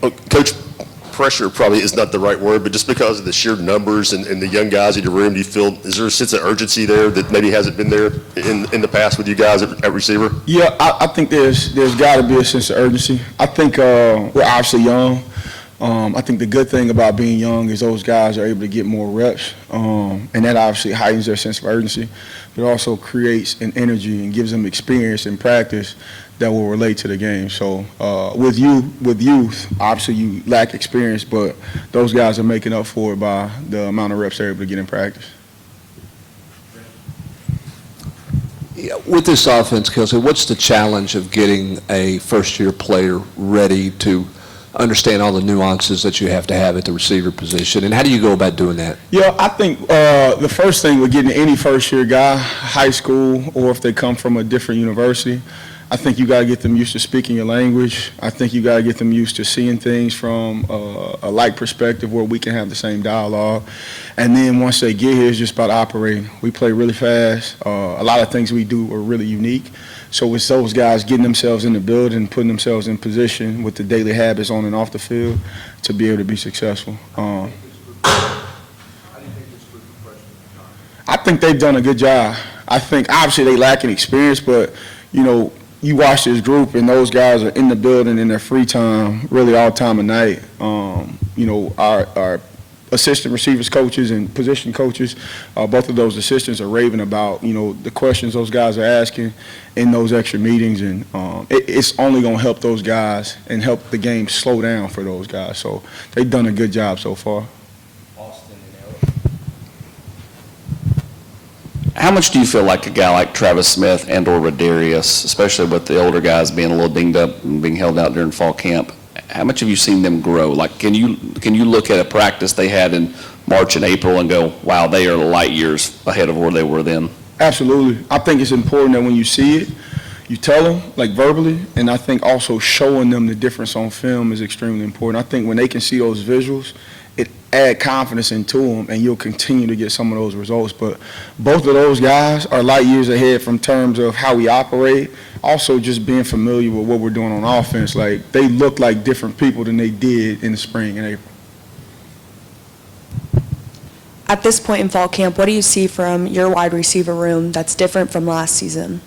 Coach, pressure probably is not the right word, but just because of the sheer numbers and the young guys in your room, do you feel, is there a sense of urgency there that maybe hasn't been there in the past with you guys at receiver? Yeah, I think there's got to be a sense of urgency. I think we're obviously young. I think the good thing about being young is those guys are able to get more reps, and that obviously heightens their sense of urgency, but also creates an energy and gives them experience and practice that will relate to the game. So with youth, obviously you lack experience, but those guys are making up for it by the amount of reps they're able to get in practice. Yeah, with this offense, Kelsey, what's the challenge of getting a first-year player ready to understand all the nuances that you have to have at the receiver position, and how do you go about doing that? Yeah, I think the first thing with getting any first-year guy, high school, or if they come from a different university, I think you got to get them used to speaking your language. I think you got to get them used to seeing things from a like perspective where we can have the same dialogue. And then once they get here, it's just about operating. We play really fast. A lot of things we do are really unique. So it's those guys getting themselves in the building, putting themselves in position with the daily habits on and off the field to be able to be successful. I think they've done a good job. I think obviously they lack in experience, but you know, you watch this group and those guys are in the building in their free time, really all time of night. You know, our assistant receivers coaches and position coaches, both of those assistants are raving about, you know, the questions those guys are asking in those extra meetings, and it's only going to help those guys and help the game slow down for those guys. So they've done a good job so far. How much do you feel like a guy like Travis Smith and or Roarius, especially with the older guys being a little dinged up and being held out during fall camp, how much have you seen them grow? Like, can you look at a practice they had in March and April and go, wow, they are light years ahead of where they were then? Absolutely. I think it's important that when you see it, you tell them, like verbally, and I think also showing them the difference on film is extremely important. I think when they can see those visuals, it add confidence into them, and you'll continue to get some of those results. But both of those guys are light years ahead from terms of how we operate, also just being familiar with what we're doing on offense. Like, they look like different people than they did in the spring and April. At this point in fall camp, what do you see from your wide receiver room that's different from last season?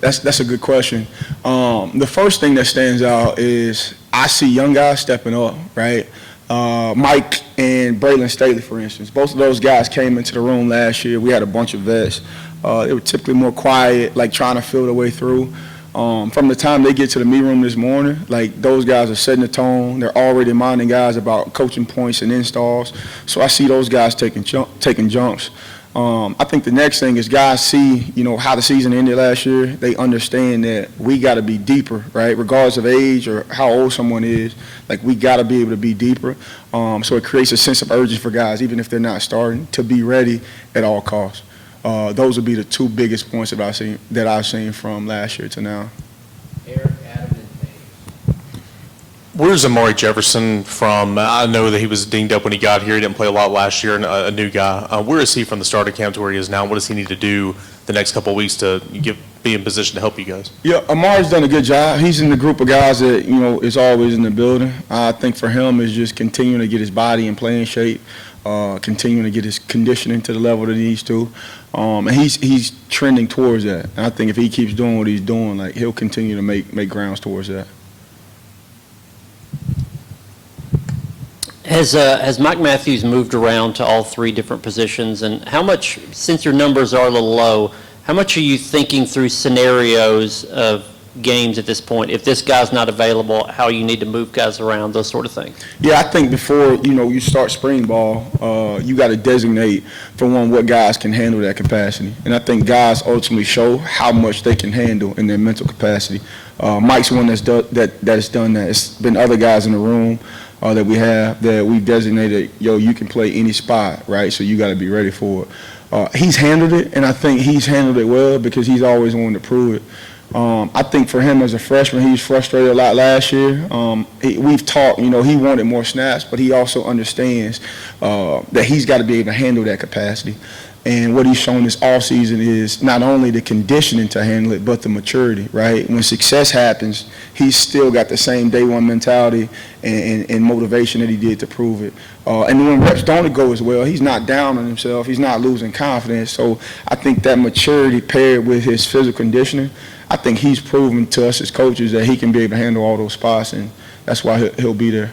That's a good question. The first thing that stands out is I see young guys stepping up, right? Mike and Braylon Staley, for instance, both of those guys came into the room last year. We had a bunch of vets. They were typically more quiet, like trying to feel their way through. From the time they get to the meet room this morning, like those guys are setting the tone. They're already reminding guys about coaching points and installs. So I see those guys taking jumps. I think the next thing is guys see, you know, how the season ended last year. They understand that we got to be deeper, right? Regardless of age or how old someone is, like we got to be able to be deeper. So it creates a sense of urgency for guys, even if they're not starting, to be ready at all costs. Those would be the two biggest points that I've seen from last year to now. Eric, Adam, and Dave. Where's Amari Jefferson from? I know that he was dinged up when he got here. He didn't play a lot last year, and a new guy. Where is he from the starter camp to where he is now? What does he need to do the next couple of weeks to be in position to help you guys? Yeah, Amari's done a good job. He's in the group of guys that, you know, is always in the building. I think for him is just continuing to get his body in playing shape, continuing to get his conditioning to the level that he needs to. And he's trending towards that. And I think if he keeps doing what he's doing, like he'll continue to make grounds towards that. Has Mike Matthews moved around to all three different positions? And how much, since your numbers are a little low, how much are you thinking through scenarios of games at this point? If this guy's not available, how you need to move guys around, those sort of things? Yeah, I think before, you know, you start spring ball, you got to designate, for one, what guys can handle that capacity. And I think guys ultimately show how much they can handle in their mental capacity. Mike's one that's done that. It's been other guys in the room that we've designated, yo, you can play any spot, right? So you got to be ready for it. He's handled it, and I think he's handled it well because he's always wanted to prove it. I think for him as a freshman, he was frustrated a lot last year. We've talked, you know, he wanted more snaps, but he also understands that he's got to be able to handle that capacity. And what he's shown this offseason is not only the conditioning to handle it, but the maturity, right? When success happens, he's still got the same day one mentality and motivation that he did to prove it. And when reps don't go as well, he's not down on himself. He's not losing confidence. So I think that maturity paired with his physical conditioning, I think he's proven to us as coaches that he can be able to handle all those spots, and that's why he'll be there.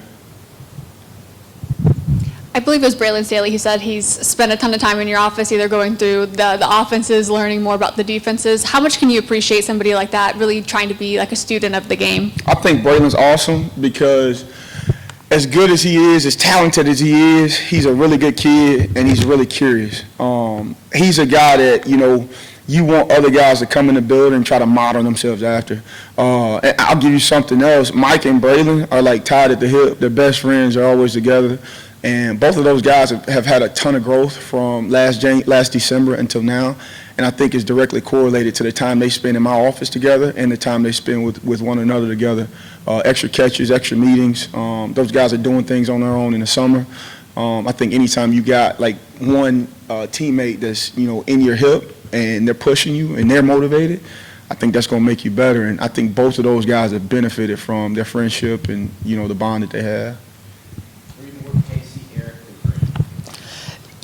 I believe it was Braylon Staley who said he's spent a ton of time in your office either going through the offenses, learning more about the defenses. How much can you appreciate somebody like that really trying to be like a student of the game? I think Braylon's awesome because as good as he is, as talented as he is, he's a really good kid and he's really curious. He's a guy that, you want other guys to come in the building and try to model themselves after. And I'll give you something else. Mike and Braylon are like tied at the hip. They're best friends. They're always together. And both of those guys have had a ton of growth from last December until now. And I think it's directly correlated to the time they spend in my office together and the time they spend with one another together. Extra catches, extra meetings. Those guys are doing things on their own in the summer. I think anytime you got like one teammate that's, in your hip and they're pushing you and they're motivated, I think that's going to make you better. And I think both of those guys have benefited from their friendship and, the bond that they have.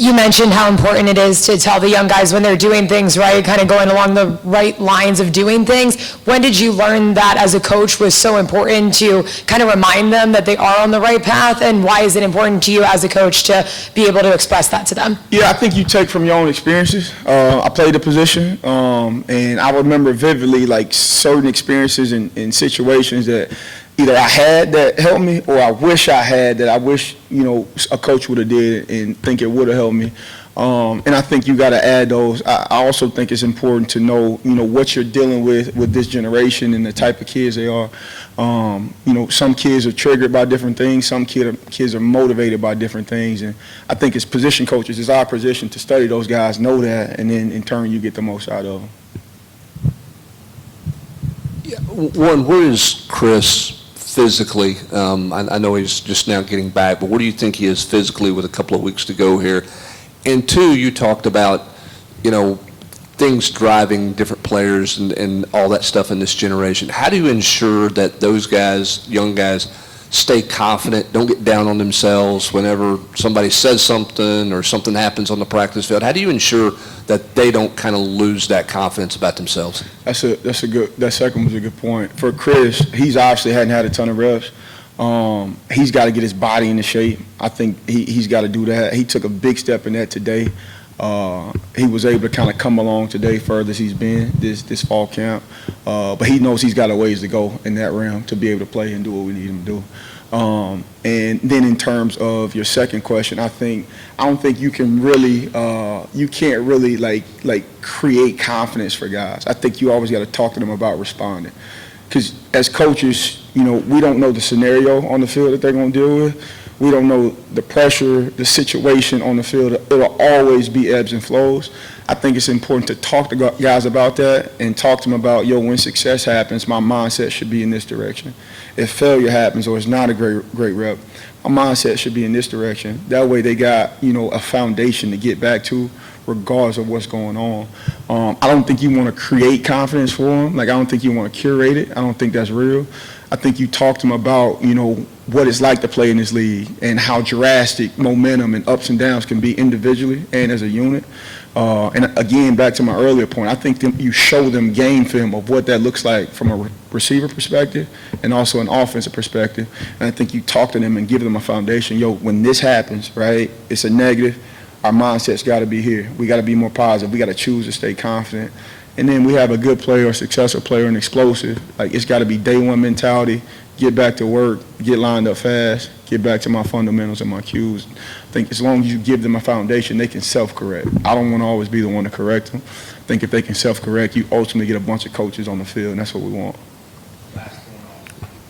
You mentioned how important it is to tell the young guys when they're doing things right, kind of going along the right lines of doing things. When did you learn that as a coach was so important to kind of remind them that they are on the right path, and why is it important to you as a coach to be able to express that to them? Yeah, I think you take from your own experiences. I played the position, and I remember vividly like certain experiences and situations that either I had that helped me or I wish I had that I wish, a coach would have did and think it would have helped me. And I think you got to add those. I also think it's important to know, what you're dealing with this generation and the type of kids they are. Some kids are triggered by different things. Some kids are motivated by different things. And I think as position coaches, it's our position to study those guys, know that, and then in turn you get the most out of them. Yeah, one, where is Chris physically? I know he's just now getting back, but where do you think he is physically with a couple of weeks to go here? And two, you talked about, things driving different players and all that stuff in this generation. How do you ensure that those guys, young guys, stay confident, don't get down on themselves whenever somebody says something or something happens on the practice field? How do you ensure that they don't kind of lose that confidence about themselves? That second was a good point. For Chris, he's obviously hadn't had a ton of reps. He's got to get his body into shape. I think he's got to do that. He took a big step in that today. He was able to kind of come along today further as he's been this fall camp. But he knows he's got a ways to go in that realm to be able to play and do what we need him to do. And then in terms of your second question, I don't think you can really, you can't really like create confidence for guys. I think you always got to talk to them about responding. Because as coaches, we don't know the scenario on the field that they're going to deal with. We don't know the pressure, the situation on the field. It'll always be ebbs and flows. I think it's important to talk to guys about that and talk to them about, when success happens, my mindset should be in this direction. If failure happens or it's not a great rep, my mindset should be in this direction. That way they got, a foundation to get back to regardless of what's going on. I don't think you want to create confidence for them. Like, I don't think you want to curate it. I don't think that's real. I think you talk to them about, what it's like to play in this league and how drastic momentum and ups and downs can be individually and as a unit. And again, back to my earlier point, I think you show them game film of what that looks like from a receiver perspective and also an offensive perspective. And I think you talk to them and give them a foundation. When this happens, right, it's a negative. Our mindset's got to be here. We got to be more positive. We got to choose to stay confident. And then we have a good player, a successful player, and explosive. Like, it's got to be day one mentality, get back to work, get lined up fast, get back to my fundamentals and my cues. I think as long as you give them a foundation, they can self-correct. I don't want to always be the one to correct them. I think if they can self-correct, you ultimately get a bunch of coaches on the field, and that's what we want.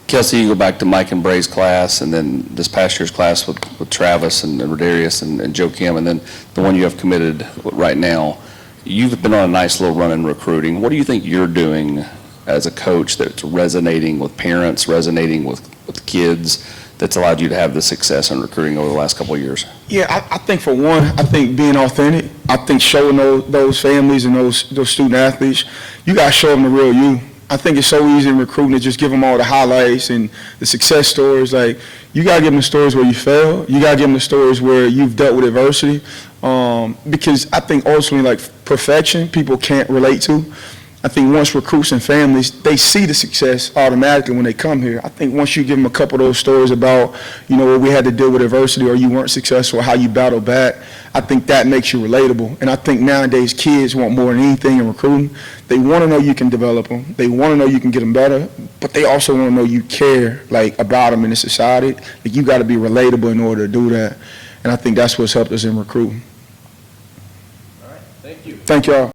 Kelsey, you go back to Mike and Bray's class, and then this past year's class with Travis and Roarius and Joe Kim, and then the one you have committed right now. You've been on a nice little run in recruiting. What do you think you're doing as a coach that's resonating with parents, resonating with kids that's allowed you to have the success in recruiting over the last couple of years? Yeah, I think for one, I think being authentic, I think showing those families and those student athletes, you got to show them the real you. I think it's so easy in recruiting to just give them all the highlights and the success stories. Like, you got to give them the stories where you failed. You got to give them the stories where you've dealt with adversity. Because I think ultimately, like, perfection, people can't relate to. I think once recruits and families, they see the success automatically when they come here. I think once you give them a couple of those stories about, where we had to deal with adversity or you weren't successful, how you battled back, I think that makes you relatable. And I think nowadays kids want more than anything in recruiting. They want to know you can develop them. They want to know you can get them better, but they also want to know you care, like, about them in the society. Like, you got to be relatable in order to do that. And I think that's what's helped us in recruiting. All right, thank you. Thank y'all.